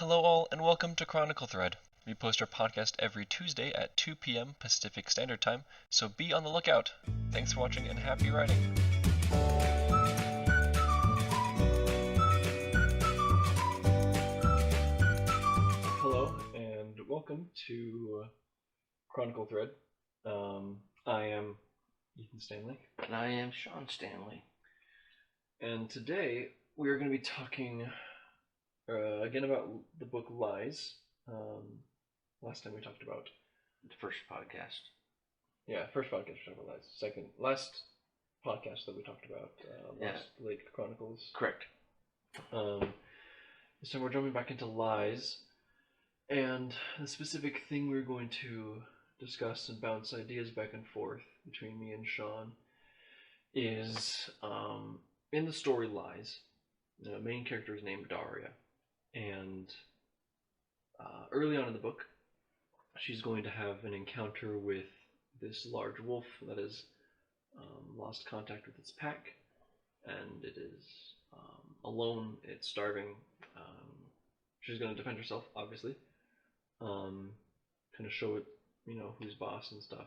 Hello all, and welcome to Chronicle Thread. We post our podcast every Tuesday at 2 p.m. Pacific Standard Time, so be on the lookout. Thanks for watching and happy writing. Hello, and welcome to Chronicle Thread. I am Ethan Stanley. And I am Shawn Stanley. And today we are going to be talking again about the book Lies. Last time we talked about The first podcast. Yeah, first podcast we talked about Lies. Last podcast that we talked about Lake Chronicles. Correct. So we're jumping back into Lies, and the specific thing we're going to discuss and bounce ideas back and forth between me and Shawn is in the story Lies, the main character is named Daria, and early on in the book she's going to have an encounter with this large wolf that has lost contact with its pack, and it is alone, it's starving. She's going to defend herself, obviously, kind of show it, who's boss and stuff.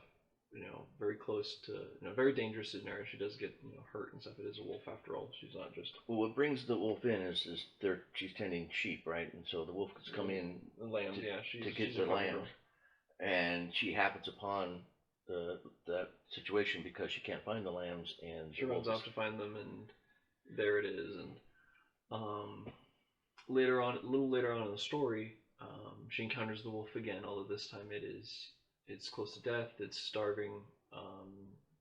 Very close to, very dangerous scenario. She does get, hurt and stuff. It is a wolf after all. She's not just. Well, what brings the wolf in is she's tending sheep, right? And so the wolf could come in the lambs, to get the lambs, and she happens upon that situation because she can't find the lambs, and she runs off to find them, and there it is. And a little later on in the story, she encounters the wolf again. Although this time it's close to death. It's starving.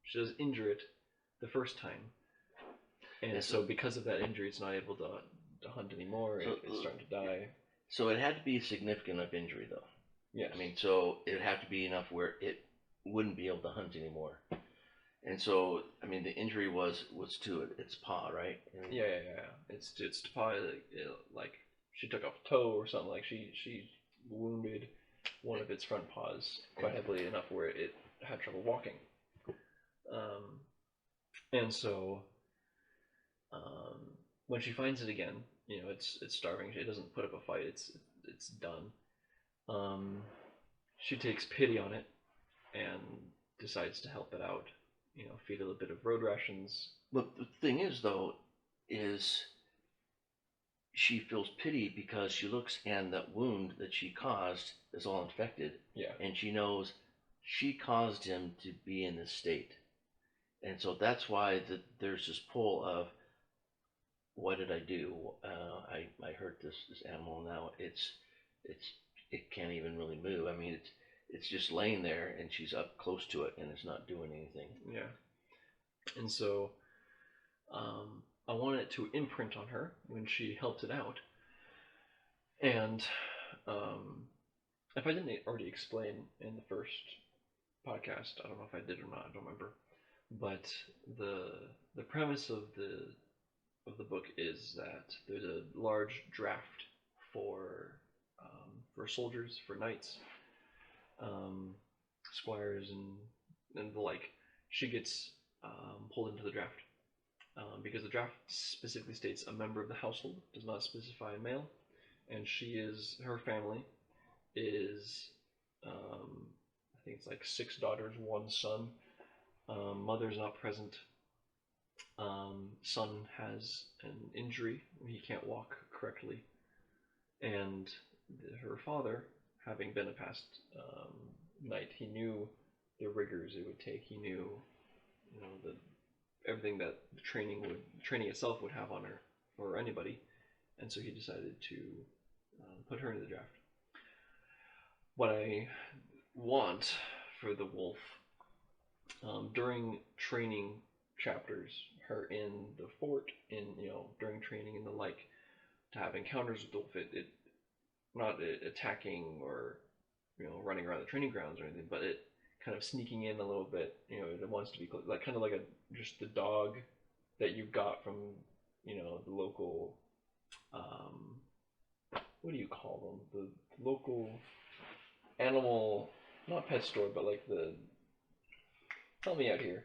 She does injure it the first time, and so because of that injury, it's not able to hunt anymore. It's starting to die. So it had to be significant enough injury, though. Yeah. I mean, so it would have to be enough where it wouldn't be able to hunt anymore. And so, I mean, the injury was to its paw, right? Yeah. It's paw. Like she took off a toe or something. Like she wounded one of its front paws quite heavily enough where it had trouble walking. And so when she finds it again, it's starving. It doesn't put up a fight. It's done. She takes pity on it and decides to help it out. Feed it a bit of road rations. But the thing is, though, is she feels pity because she looks, and that wound that she caused is all infected. Yeah. And she knows she caused him to be in this state. And so that's why there's this pull of, what did I do? I hurt this animal. Now it can't even really move. I mean, it's just laying there, and she's up close to it, and it's not doing anything. Yeah. And so I wanted it to imprint on her when she helped it out. And if I didn't already explain in the first podcast, I don't know if I did or not, I don't remember. But the premise of the book is that there's a large draft for soldiers, for knights, squires, and the like. She gets pulled into the draft because the draft specifically states a member of the household, does not specify a male, and her family is I think it's like 6 daughters, 1 son. Mother's not present. Son has an injury; he can't walk correctly, and her father, having been a past knight, he knew the rigors it would take. He knew, everything that the training itself would have on her or anybody, and so he decided to put her into the draft. What I want for the wolf, during training chapters, her in the fort, during training and the like, to have encounters with the wolf, it not attacking or running around the training grounds or anything, but it kind of sneaking in a little bit. It wants to be close, like kind of like just the dog that you got from the local what do you call them? The local animal, not pet store, but like help me out here.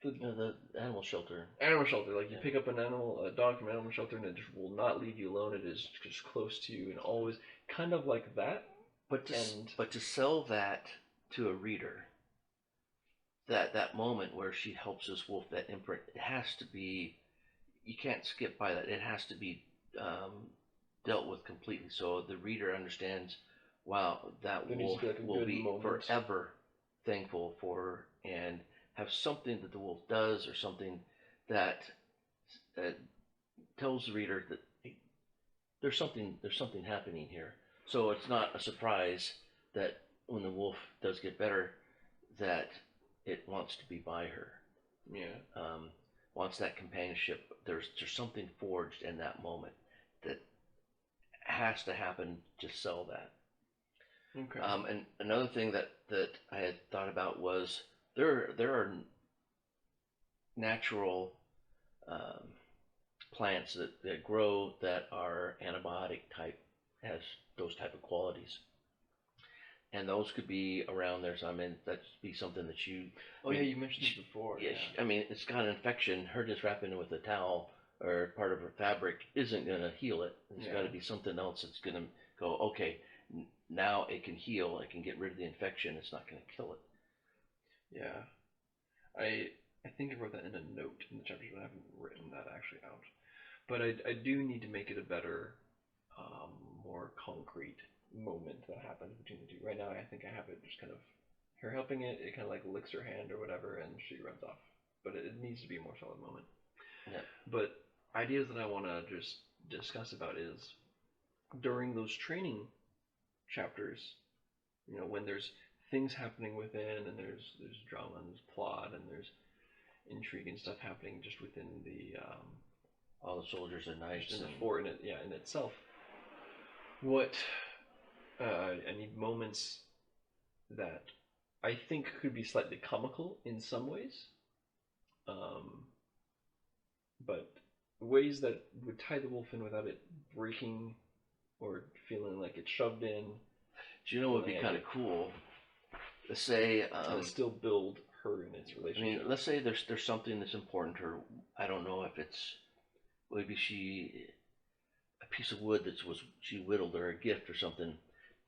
The animal shelter. Animal shelter. Like you Yeah. pick up a dog from an animal shelter, and it just will not leave you alone. It is just close to you and always kind of like that. But to sell that to a reader, that moment where she helps this wolf, that imprint, it has to be. You can't skip by that. It has to be dealt with completely, so the reader understands. Wow, that There needs wolf to be like a will good be moment. forever thankful for her, and have something that the wolf does, or something that tells the reader that hey, there's something happening here. So it's not a surprise that when the wolf does get better, that it wants to be by her. Yeah. Wants that companionship. There's something forged in that moment that has to happen to sell that. Okay. And another thing that I had thought about was there are natural plants that grow that are antibiotic type, has those type of qualities, and those could be around there. So I mean, that'd be something that you. Oh yeah, you mentioned this before. Yeah, I mean, it's got an infection. Her just wrapping it with a towel or part of her fabric isn't going to heal it. There's got to be something else that's going to go. Okay, now it can heal. It can get rid of the infection. It's not going to kill it. Yeah. I think I wrote that in a note in the chapters, but I haven't written that actually out. But I do need to make it a better, more concrete moment that happens between the two. Right now, I think I have it just kind of her helping it. It kind of like licks her hand or whatever, and she runs off. But it needs to be a more solid moment. Yeah. But ideas that I want to just discuss about is during those training chapters, when there's things happening within, and there's drama and there's plot and there's intrigue and stuff happening just within the all the soldiers are nice in the fort in itself. What I need moments that I think could be slightly comical in some ways, but ways that would tie the wolf in without it breaking or feeling like it's shoved in. Do you know what would be kind of cool? Let's say and still build her in its relationship. I mean, let's say there's something that's important to her. I don't know if it's maybe a piece of wood she whittled or a gift or something,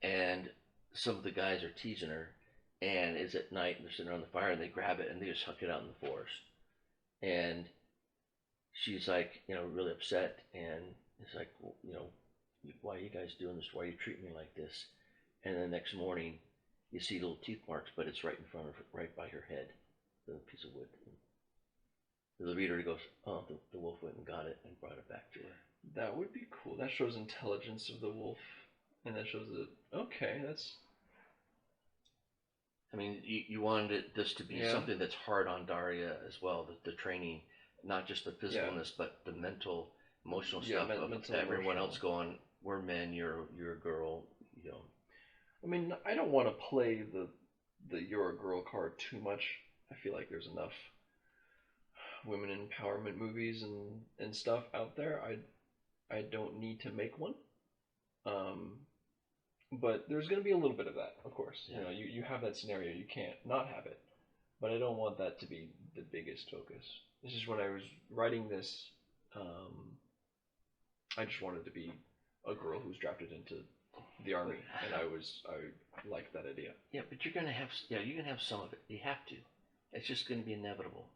and some of the guys are teasing her, and it's at night and they're sitting around the fire and they grab it and they just huck it out in the forest, and she's like, really upset, and it's like, well, why are you guys doing this? Why are you treating me like this? And the next morning, you see little teeth marks, but it's right in front of her, right by her head, the piece of wood. And the reader goes, oh, the wolf went and got it and brought it back to her. That would be cool. That shows intelligence of the wolf, and that shows that, okay, that's... I mean, you wanted this to be something that's hard on Daria as well, the training, not just the physicalness, but the mental, emotional stuff of everyone else going, we're men, you're a girl, I mean, I don't want to play the you're a girl card too much. I feel like there's enough women empowerment movies and stuff out there. I don't need to make one. But there's going to be a little bit of that, of course. Yeah. You have that scenario, you can't not have it. But I don't want that to be the biggest focus. This is when I was writing this, I just wanted to be a girl who's drafted into the army, and I liked that idea. Yeah, but you're gonna have some of it. You have to. It's just gonna be inevitable.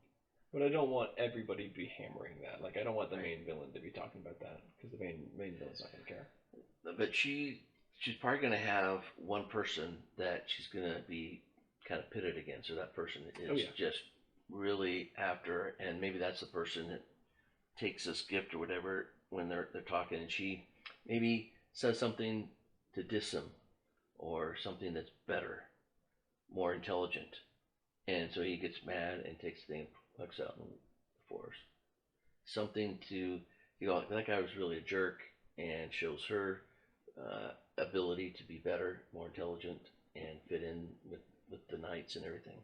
But I don't want everybody to be hammering that. Like, I don't want the main villain to be talking about that, because the main villain's not gonna care. But she's probably gonna have one person that she's gonna be kind of pitted against, or that person is just really after her, and maybe that's the person that takes this gift or whatever when they're talking, and she maybe says something to diss him, or something that's better, more intelligent, and so he gets mad and takes the thing and plucks out in the forest. Something to that guy was really a jerk, and shows her ability to be better, more intelligent, and fit in with the knights and everything.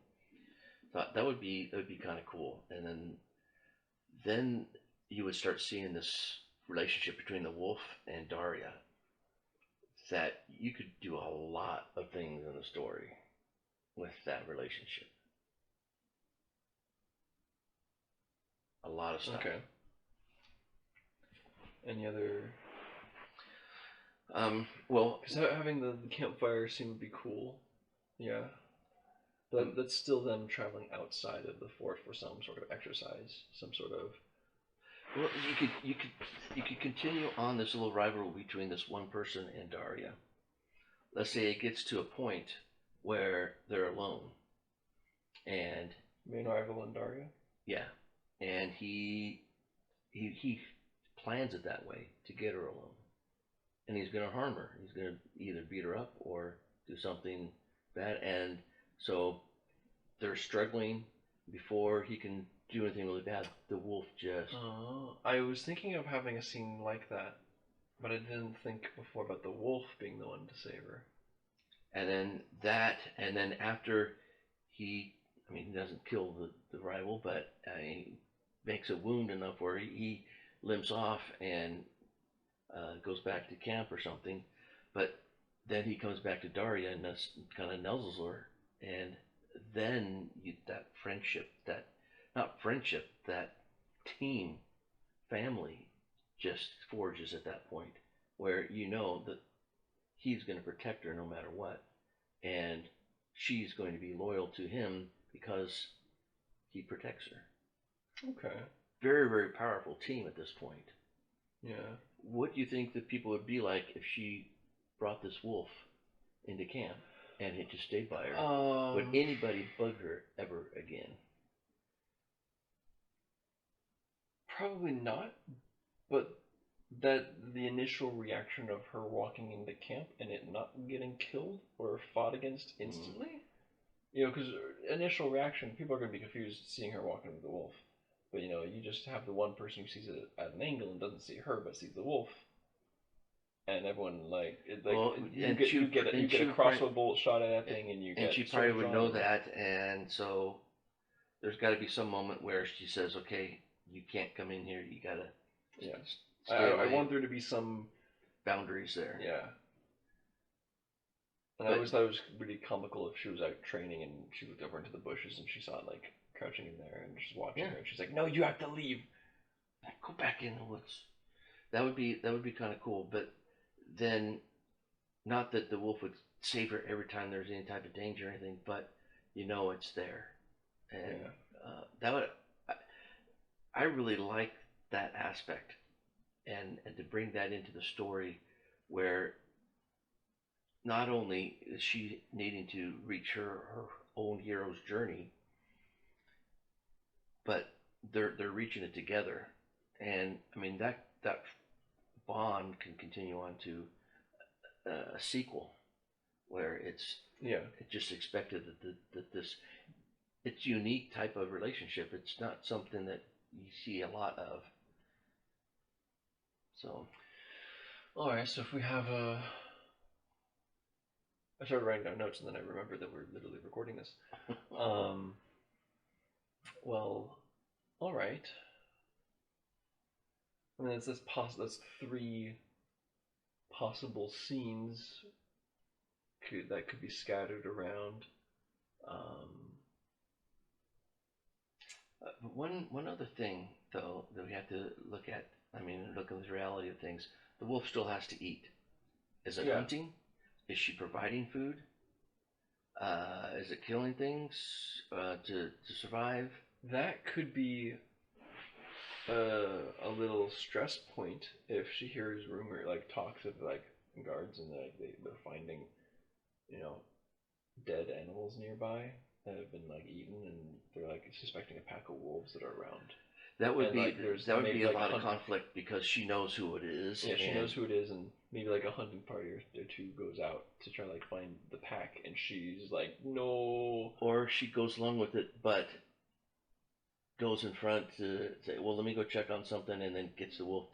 Thought that would be kind of cool, and then you would start seeing this relationship between the wolf and Daria, that you could do a lot of things in the story with that relationship. a lot of stuff. Okay. Any other? Well, Because having the campfire scene would be cool. Yeah. But that's still them traveling outside of the fort for some sort of exercise, some sort of. well, you could continue on this little rivalry between this one person and Daria. Let's say it gets to a point where they're alone, and Main rival in Daria. yeah, and he plans it that way to get her alone, and he's gonna harm her. He's gonna either beat her up or do something bad, and so they're struggling before he can do anything really bad. The wolf just I was thinking of having a scene like that, but I didn't think before about the wolf being the one to save her. and then after he, I mean, he doesn't kill the rival, but he makes a wound enough where he limps off and goes back to camp or something. But then he comes back to Daria and kind of nuzzles her, and then that friendship, that not friendship, that team, family, just forges at that point, where you know that he's going to protect her no matter what, and she's going to be loyal to him because he protects her. Okay. Very, very powerful team at this point. Yeah. What do you think the people would be like if she brought this wolf into camp and it just stayed by her? Would anybody bug her ever again? Probably not, but that the initial reaction of her walking into camp and it not getting killed or fought against instantly, because initial reaction, people are going to be confused seeing her walking with the wolf. But you just have the one person who sees it at an angle and doesn't see her but sees the wolf, and everyone you get a crossbow bolt shot at that thing, and you get. And she probably would know that, and so there's got to be some moment where she says, "Okay, you can't come in here. You gotta." Yeah. I want there to be some boundaries there. Yeah. And I always thought it was really comical if she was out training and she looked over into the bushes and she saw it like crouching in there and just watching her, and she's like, "No, you have to leave. Go back in the woods." That would be kind of cool, but then not that the wolf would save her every time there's any type of danger or anything, but it's there, and that would. I really like that aspect, and to bring that into the story, where not only is she needing to reach her own hero's journey, but they're reaching it together, and I mean that bond can continue on to a sequel, where it's just expected that this it's unique type of relationship. It's not something that you see a lot of. So, all right. So if we have I started writing down notes and then I remembered that we're literally recording this. Well, all right. I mean, that's three possible scenes that could be scattered around. One other thing though that we have to look at. I mean, look at the reality of things. The wolf still has to eat. Is it hunting? Is she providing food? Is it killing things to survive? That could be a little stress point if she hears talks of guards and they're finding dead animals nearby that have been eaten, and they're suspecting a pack of wolves that are around. That would be a lot of conflict because she knows who it is. Yeah, she knows who it is, and maybe a hunting party or two goes out to try find the pack, and she's like, no. Or she goes along with it, but goes in front to say, "Well, let me go check on something," and then gets the wolf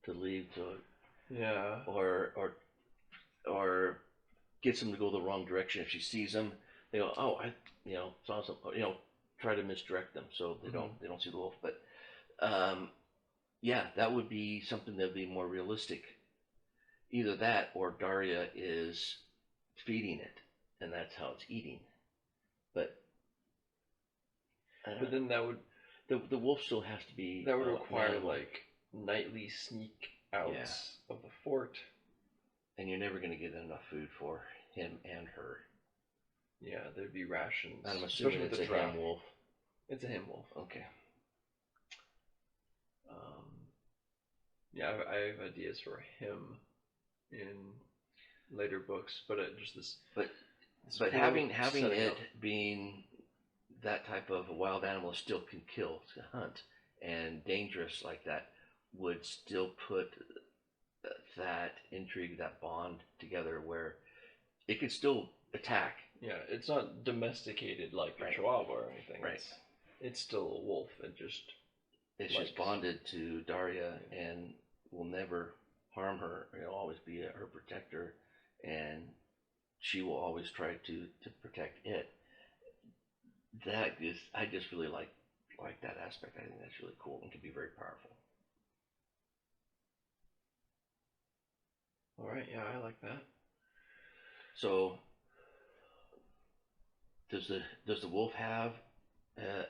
to leave. Yeah. Or gets him to go the wrong direction. If she sees him, they go, "Oh, I saw some," try to misdirect them so they don't see the wolf. But that would be something that would be more realistic. Either that or Daria is feeding it, and that's how it's eating. But then that would, the wolf still has to be. That would require animal. like nightly sneak outs of the fort. And you're never going to get enough food for him and her. Yeah, there'd be rations. And I'm assuming it's a ham wolf. It's a ham wolf. Okay. Yeah, I have ideas for him in later books, but just this. But having it being that type of a wild animal still can kill, hunt, and dangerous like that would still put that intrigue, that bond together where it could still attack. Yeah, it's not domesticated like a Chihuahua or anything. Right. It's still a wolf. It's just bonded to Daria and will never harm her. It'll always be her protector, and she will always try to protect it. I just really like that aspect. I think that's really cool and can be very powerful. All right, yeah, I like that. So, does the wolf have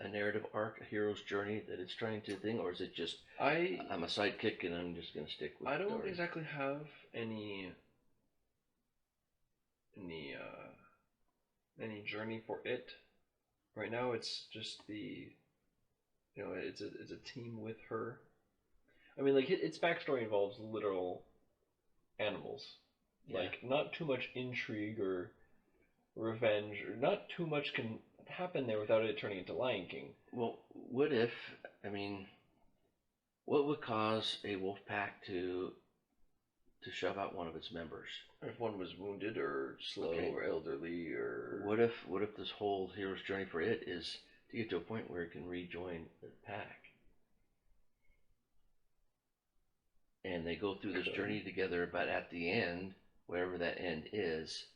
a narrative arc, a hero's journey that it's trying to think, or is it just I'm a sidekick and I'm just gonna stick with? I don't exactly have any journey for it right now. It's just it's a team with her. I mean, like its backstory involves literal animals. Yeah. Like not too much intrigue or revenge, or not too much can happen there without it turning into Lion King. Well, what would cause a wolf pack to shove out one of its members? If one was wounded or slow or elderly, or what if this whole hero's journey for it is to get to a point where it can rejoin the pack, and they go through this journey together, but at the end, wherever that end is,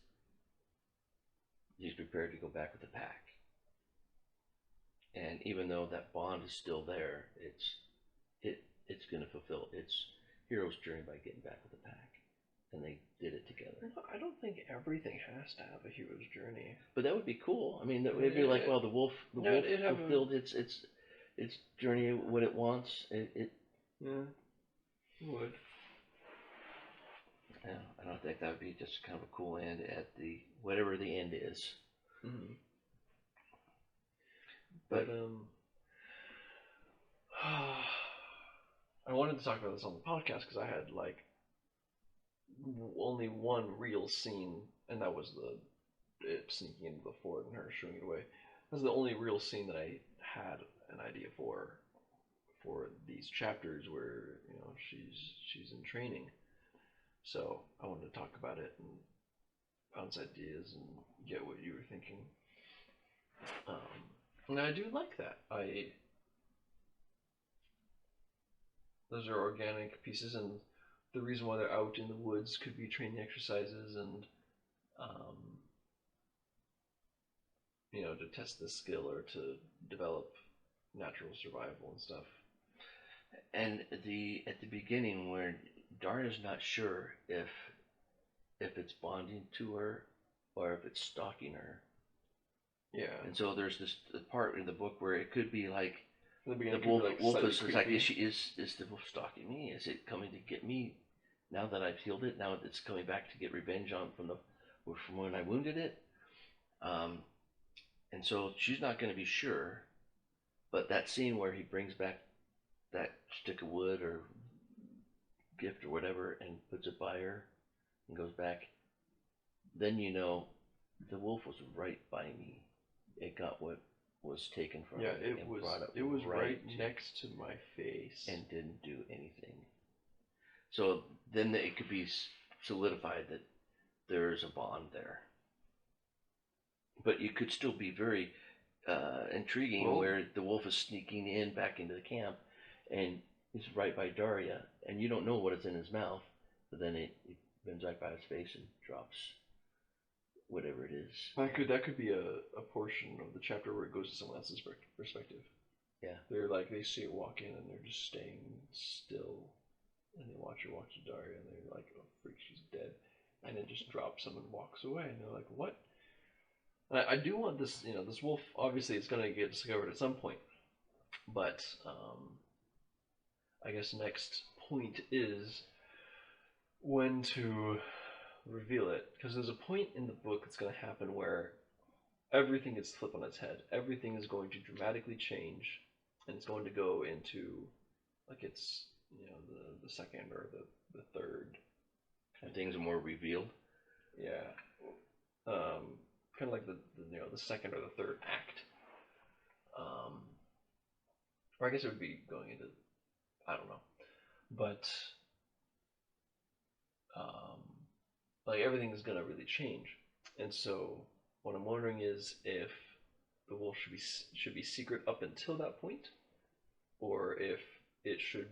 he's prepared to go back with the pack. And even though that bond is still there, it's going to fulfill its hero's journey by getting back with the pack. And they did it together. I don't think everything has to have a hero's journey. But that would be cool. I mean, it would be like, well, the wolf fulfilled its journey, what it wants. Yeah, it would. Yeah, I don't think that would be just kind of a cool end at whatever the end is. Mm-hmm. But I wanted to talk about this on the podcast because I had like only one real scene, and that was it sneaking into the fort and her shooing it away. That's the only real scene that I had an idea for these chapters where she's in training. So I wanted to talk about it and bounce ideas and get what you were thinking. And I do like that. Those are organic pieces, and the reason why they're out in the woods could be training exercises and to test the skill or to develop natural survival and stuff. And at the beginning, where Daria's not sure if it's bonding to her or if it's stalking her. Yeah. And so there's this part in the book where it could be like the wolf is like, is the wolf stalking me? Is it coming to get me now that I've healed it? Now it's coming back to get revenge from when I wounded it. And so she's not going to be sure. But that scene where he brings back that stick of wood or gift or whatever and puts it by her and goes back, then the wolf was right by me. It got what was taken from it. It was right next to my face and didn't do anything. So then it could be solidified that there is a bond there. But it could still be very intriguing where the wolf is sneaking in back into the camp and is right by Daria, and you don't know what is in his mouth, but then it bends right by his face and drops whatever it is. That could be a portion of the chapter where it goes to someone else's perspective. Yeah. They're like, they see it walk in and they're just staying still, and they watch her walk to Daria and they're like, oh freak, she's dead. And it just drops them and walks away, and they're like, what? And I do want this, this wolf obviously is going to get discovered at some point. But I guess next point is when to reveal it, because there's a point in the book that's going to happen where everything is flipped on its head. Everything is going to dramatically change, and it's going to go into like it's the second or the third. And things are more revealed. Yeah, kind of like the second or the third act. Or I guess it would be going into, I don't know, but um, like everything is gonna really change, and so what I'm wondering is if the wolf should be secret up until that point, or if it should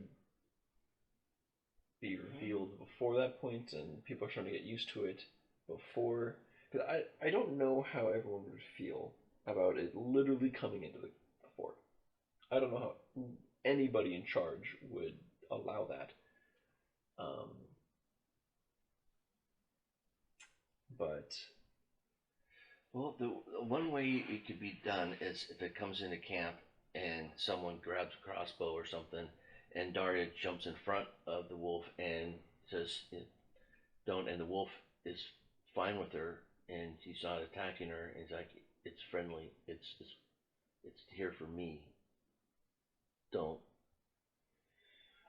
be revealed before that point, and people are trying to get used to it before. Because I don't know how everyone would feel about it literally coming into the fort. I don't know how anybody in charge would allow that. Um, but Well, the one way it could be done is if it comes into camp and someone grabs a crossbow or something, and Daria jumps in front of the wolf and says, "Don't," and the wolf is fine with her, and she's not attacking her. And he's like, "It's friendly. It's here for me. Don't."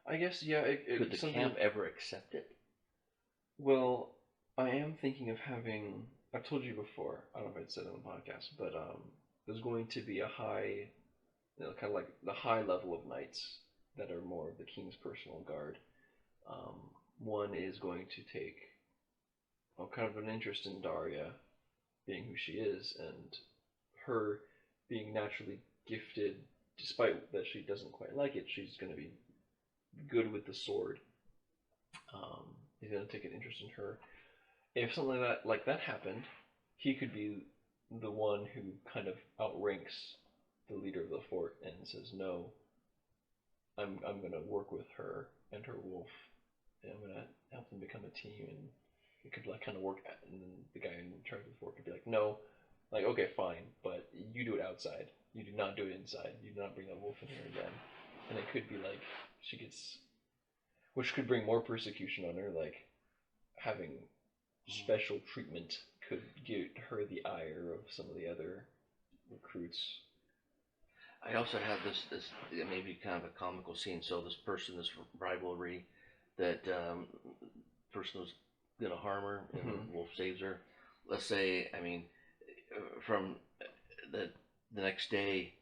I guess yeah. Could the camp ever accept it? Well, I am thinking of having. I've told you before. I don't know if I'd said it on the podcast, but there's going to be a high, kind of like the high level of knights that are more of the king's personal guard. Um, One is going to take kind of an interest in Daria, being who she is, and her being naturally gifted, despite that she doesn't quite like it. She's going to be good with the sword. He's going to take an interest in her. If something like that happened, he could be the one who kind of outranks the leader of the fort and says, "No, I'm gonna work with her and her wolf, and I'm gonna help them become a team." And it could like kind of work. And then the guy in charge of the fort could be like, "No, like okay, fine, but you do it outside. You do not do it inside. You do not bring that wolf in here again." And it could be like she gets, which could bring more persecution on her, like having special treatment could get her the ire of some of the other recruits. I also have this maybe kind of a comical scene. So this rivalry, that person was gonna harm her, and Mhm. Wolf saves her. Let's say, I mean, from the next day,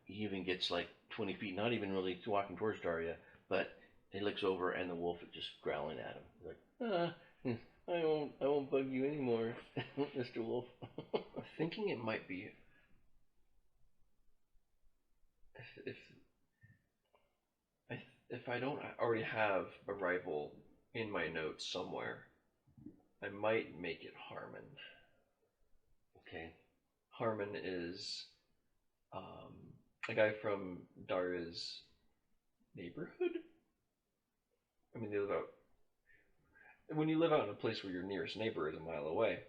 he even gets like 20 feet, not even really walking towards Daria, but he looks over and the wolf is just growling at him. He's like, I won't bug you anymore, Mr. Wolf. I'm thinking it might be if if I don't already have a rival in my notes somewhere, I might make it Harmon. Okay. Harmon is a guy from Daria's neighborhood. I mean, they live out. When you live out in a place where your nearest neighbor is a mile away,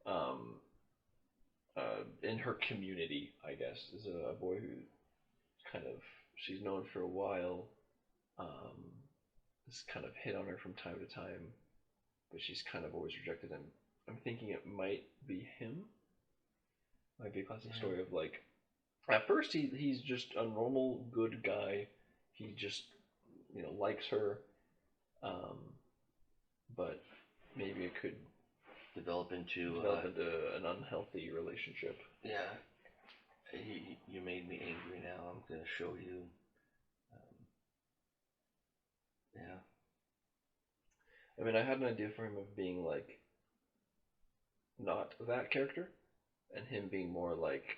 um, in her community, I guess, is a boy who kind of she's known for a while. Um, has kind of hit on her from time to time, but she's kind of always rejected him. I'm thinking it might be him. Might be a classic story of like, at first he's just a normal good guy. He just likes her, um, but maybe it could develop into an unhealthy relationship. Yeah. You made me angry now. I'm going to show you. Yeah. I mean, I had an idea for him of being like not that character, and him being more like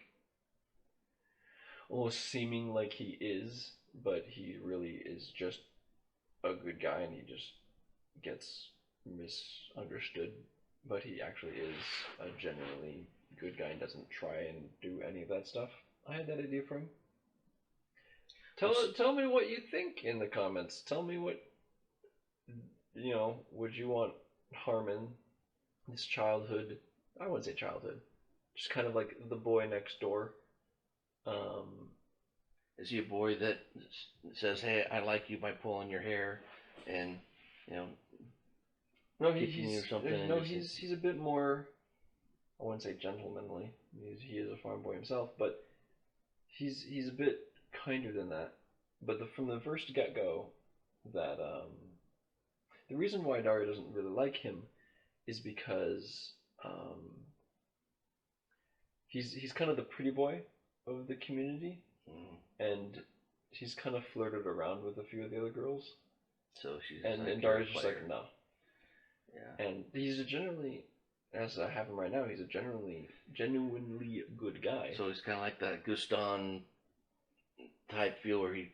almost seeming like he is, but he really is just a good guy, and he just gets misunderstood. But he actually is a genuinely good guy and doesn't try and do any of that stuff. I had that idea for him. Tell me what you think in the comments. Tell me what would you want Harmon, his childhood, I wouldn't say childhood, just kind of like the boy next door, um, Is he a boy that says, "Hey, I like you by pulling your hair," and you know, No, kicking you or something? no, he's a bit more. I wouldn't say gentlemanly. He is a farm boy himself, but he's a bit kinder than that. But from the first get go, that the reason why Daria doesn't really like him is because he's kind of the pretty boy of the community, and he's kind of flirted around with a few of the other girls. So she's and Daria's just like no. Yeah. And he's a generally, as I have him right now, he's a genuinely good guy. So he's kind of like that Guston type feel where he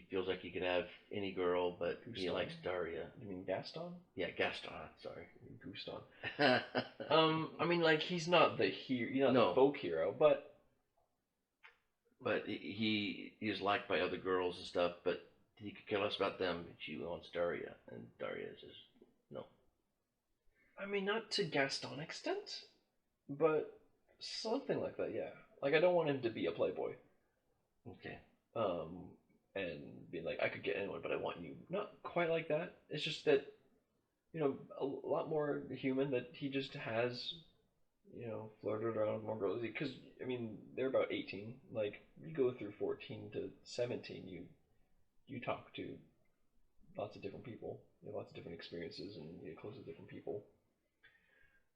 feels like he could have any girl, but he likes Daria. You mean Gaston? Yeah, Gaston. Sorry, Guston. I mean, like he's not the hero, the folk hero, but he is liked by other girls and stuff. But he could care less about them. She wants Daria, and Daria says no. I mean, not to Gaston extent, but something like that. Yeah, like I don't want him to be a playboy. Okay. And being like, I could get anyone, but I want you. Not quite like that. It's just that, a lot more human, that he just has, flirted around with more girls. Because, I mean, they're about 18. Like, you go through 14 to 17, you talk to lots of different people. You have lots of different experiences, and you get close to different people.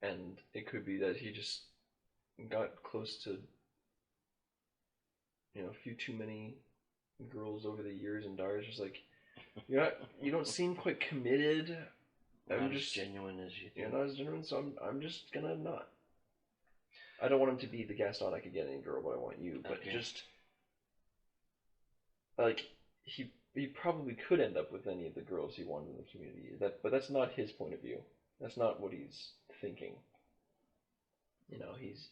And it could be that he just got close to, a few too many girls over the years, and Daria's just like, you don't seem quite committed. I'm just genuine as you think. You're not as genuine, so I'm just gonna not. I don't want him to be the Gaston, I could get any girl, but I want you. But just like he probably could end up with any of the girls he wanted in the community. But that's not his point of view. That's not what he's thinking. He's.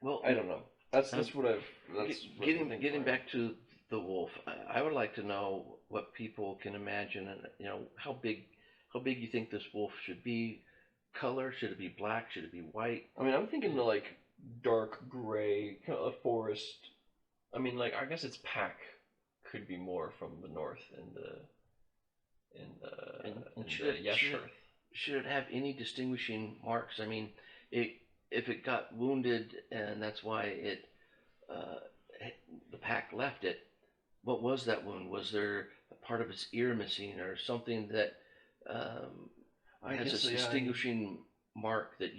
Well, I don't know. That's what I've. That's getting back to the wolf. I would like to know what people can imagine, and how big you think this wolf should be. Color? Should it be black? Should it be white? I mean, I'm thinking like dark gray, kind of a forest. I mean, like I guess its pack could be more from the north should it have any distinguishing marks? I mean, if it got wounded and that's why the pack left it, what was that wound? Was there a part of its ear missing or something that has a distinguishing mark that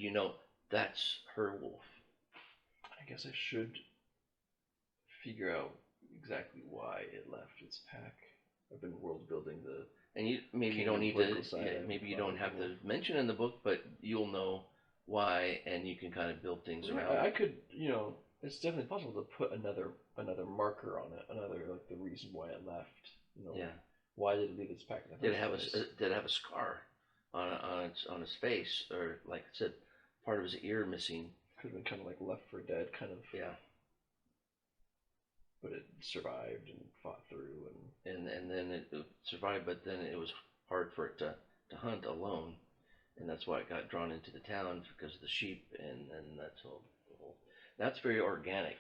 that's her wolf? I guess I should figure out exactly why it left its pack. I've been world building and you don't need to. Maybe you don't have to mention in the book, but you'll know why, and you can kind of build things around. I could, it's definitely possible to put another marker on it, like the reason why it left. Why did it leave its pack? Did it have a scar on its face, or like I said, part of his ear missing? Could have been kind of like left for dead, kind of. Yeah. But it survived and fought through, and then it survived, but then it was hard for it to hunt alone, and that's why it got drawn into the town, because of the sheep, and that's all. That's very organic.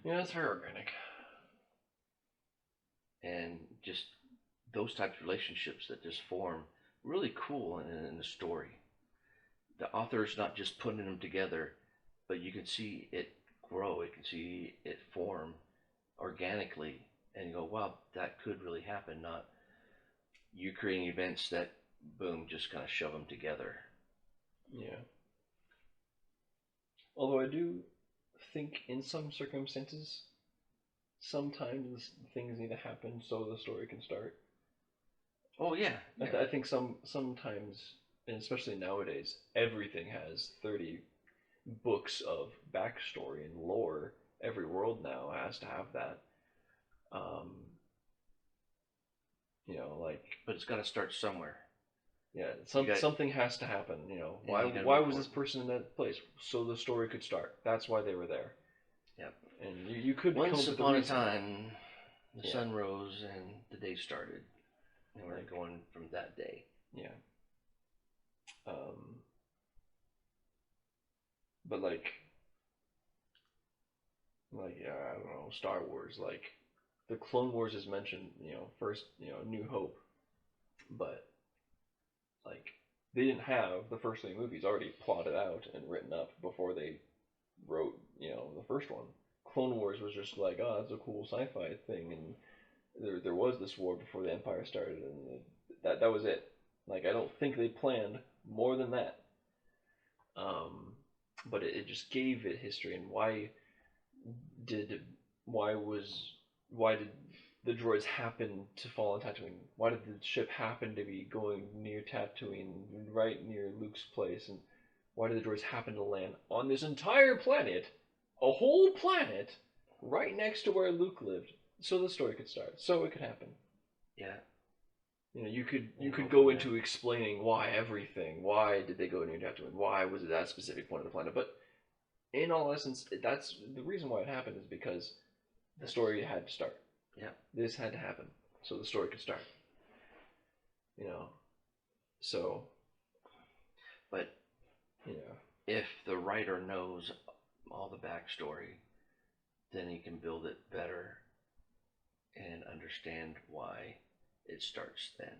Yeah, that's very organic. And just those types of relationships that just form, really cool in the story. The author's not just putting them together, but you can see it grow, you can see it form organically, and you go, wow, that could really happen, not you creating events that, boom, just kind of shove them together. Yeah. Although I do think in some circumstances, sometimes things need to happen so the story can start. Oh, yeah. I think sometimes, and especially nowadays, everything has 30 books of backstory and lore. Every world now has to have that. But it's got to start somewhere. Yeah, something has to happen. Why was this person in that place? So the story could start. That's why they were there. Yep. And you could. Once upon a time, the sun rose and the day started, and we're going from that day. Yeah. But I don't know. Star Wars. Like the Clone Wars is mentioned, first, New Hope, but like they didn't have the first 3 movies already plotted out and written up before they wrote, the first one. Clone Wars was just like, oh, that's a cool sci-fi thing, and there was this war before the Empire started, and that was it. Like I don't think they planned more than that. But it just gave it history, and did why was why did the droids happen to fall on Tatooine? Why did the ship happen to be going near Tatooine, right near Luke's place? And why did the droids happen to land on this entire planet, a whole planet, right next to where Luke lived? So the story could start. So it could happen. Yeah. You could go into explaining why everything. Why did they go near Tatooine? Why was it that specific point of the planet? But in all essence, that's the reason why it happened is because the story had to start. Yeah. This had to happen so the story could start. So. But if the writer knows all the backstory, then he can build it better and understand why it starts then.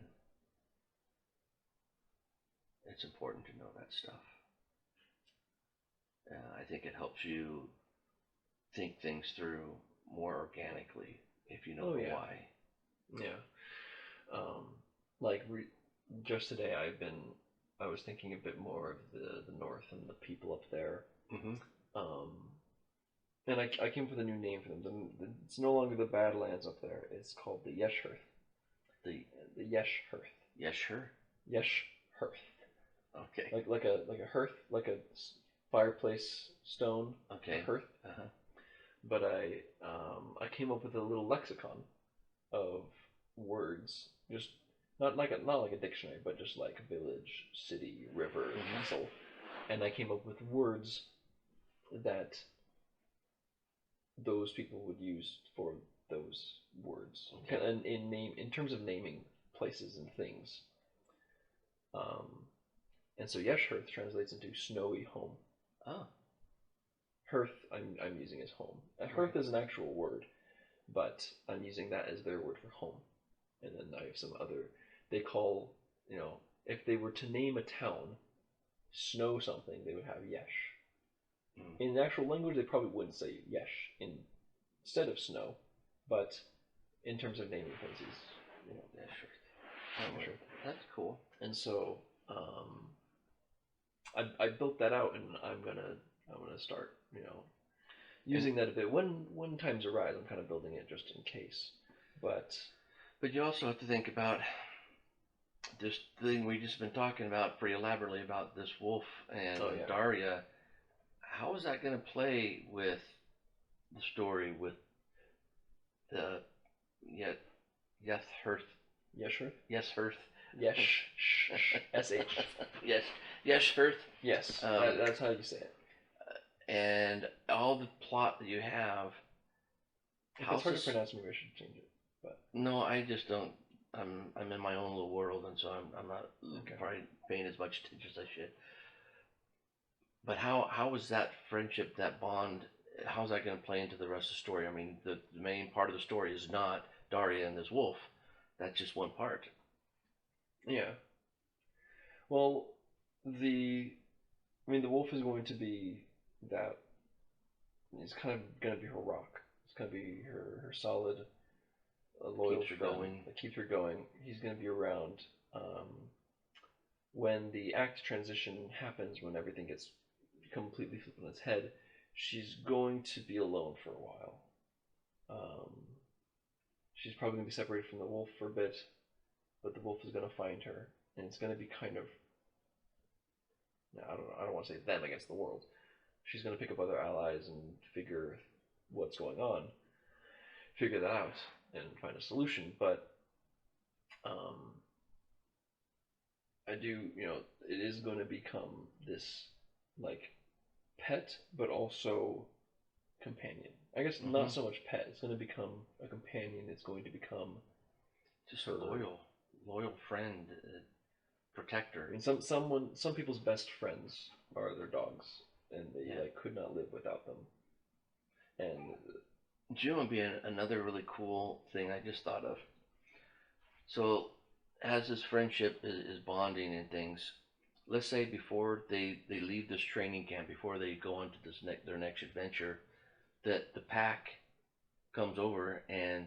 It's important to know that stuff. I think it helps you think things through more organically if you know the why. Yeah. Like just today, I was thinking a bit more of the North and the people up there. Mm-hmm. And I came up with a new name for them. It's no longer the Badlands up there. It's called the Yeshhearth. The Yeshhearth. Yeshur? Yeshhearth. Okay. Like a hearth, like a fireplace stone. Okay. A hearth. Uh-huh. But I came up with a little lexicon of words, just not like a dictionary, but just like village, city, river, castle, and I came up with words that those people would use for those words, and in terms of naming places and things. And so Yeshhearth translates into snowy home. Oh. Hearth I'm using as home. Hearth is an actual word, but I'm using that as their word for home. And then I have some other. They call, if they were to name a town, Snow something, they would have Yesh. In the actual language, they probably wouldn't say Yesh instead of Snow, but in terms of naming places, Yeshhearth. Sure. That's cool. And so I built that out, and I'm gonna start, using that a bit. When times arise, I'm kind of building it just in case. But you also have to think about this thing we just been talking about pretty elaborately about this wolf and Daria. How is that going to play with the story with the Yeshhearth? Yeshhearth? Yeshhearth. Yesh. S-H. Yes. Yeshhearth. Yes. That's how you say it. And all the plot that you have. If it's hard to pronounce, maybe I should change it. But no, I just don't. I'm in my own little world, and so I'm not probably paying as much attention as I should. But how is that friendship, that bond? How's that going to play into the rest of the story? I mean, the main part of the story is not Daria and this wolf. That's just one part. Yeah. Well, the wolf is going to be that. It's kind of going to be her rock. It's going to be her solid, loyal friend that keeps her going. He's going to be around when the act transition happens, when everything gets completely flipped on its head. She's going to be alone for a while. She's probably going to be separated from the wolf for a bit, but the wolf is going to find her, and it's going to be kind of, I don't want to say them against the world. She's going to pick up other allies and figure what's going on, figure that out, and find a solution. But I do, it is going to become this like pet, but also companion. I guess not so much pet. It's going to become a companion. It's going to become just a loyal friend, protector. I mean, some people's best friends are their dogs, and they could not live without them. And June would be another really cool thing I just thought of. So, as this friendship is bonding and things, let's say before they leave this training camp, before they go on to their next adventure, that the pack comes over and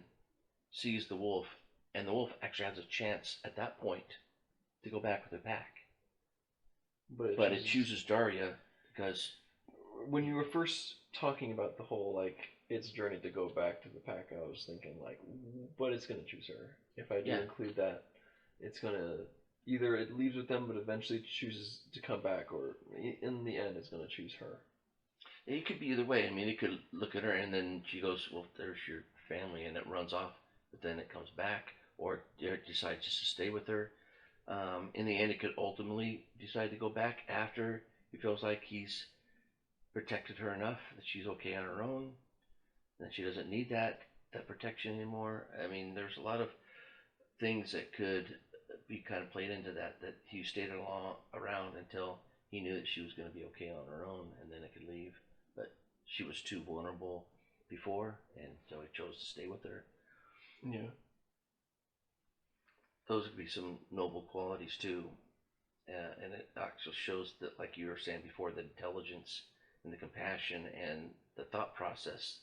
sees the wolf, and the wolf actually has a chance at that point to go back with the pack. But it chooses Daria because when you were first talking about the whole like its journey to go back to the pack, I was thinking like, but it's gonna choose her. If I do include that, it's gonna either it leaves with them, but eventually chooses to come back, or in the end, it's gonna choose her. It could be either way. I mean, it could look at her and then she goes, "Well, there's your family," and it runs off. But then it comes back, or it decides just to stay with her. In the end, it could ultimately decide to go back after he feels like he's protected her enough that she's okay on her own, that she doesn't need that protection anymore. I mean, there's a lot of things that could be kind of played into that he stayed around until he knew that she was going to be okay on her own, and then it could leave. But she was too vulnerable before, and so he chose to stay with her. Yeah. Those would be some noble qualities too. And it actually shows that, like you were saying before, the intelligence and the compassion and the thought process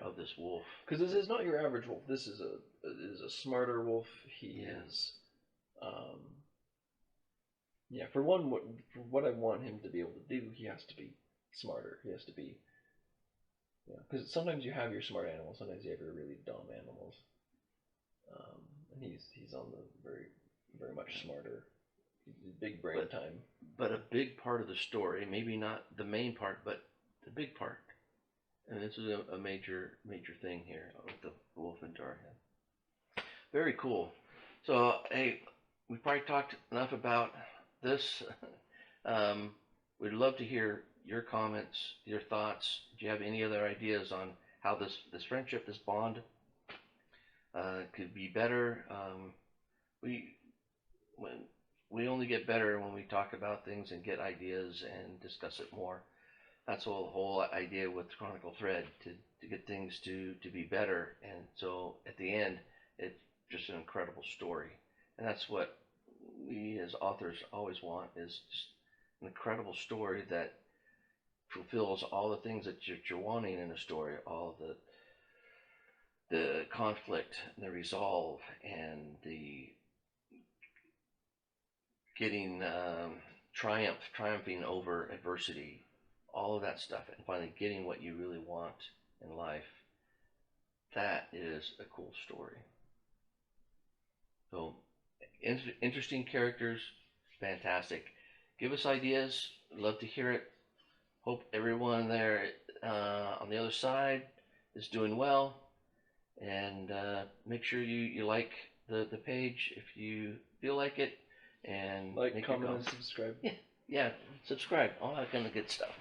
of this wolf. Because this is not your average wolf. This is a smarter wolf. He is, for what I want him to be able to do, he has to be smarter. He has to be, because sometimes you have your smart animals, sometimes you have your really dumb animals. And he's on the very, very much smarter. Big brain time. But a big part of the story, maybe not the main part, but the big part. And this is a major thing here with the wolf and Daria. Very cool. So, hey, we probably talked enough about this. We'd love to hear your comments, your thoughts. Do you have any other ideas on how this friendship, this bond, could be better? We only get better when we talk about things and get ideas and discuss it more. That's the whole idea with Chronicle Thread, to get things to be better. And so at the end, it's just an incredible story. And that's what we as authors always want, is just an incredible story that fulfills all the things that you're wanting in a story, all the conflict, and the resolve, and the getting triumphing over adversity, all of that stuff, and finally getting what you really want in life. That is a cool story. So, interesting characters, fantastic. Give us ideas. Love to hear it. Hope everyone there on the other side is doing well. And make sure you like the page if you feel like it. And like, comment, and subscribe. Yeah, subscribe. All that kind of good stuff.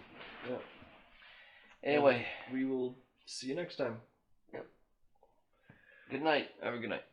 Yeah. Anyway, we will see you next time. Yep. Good night. Have a good night.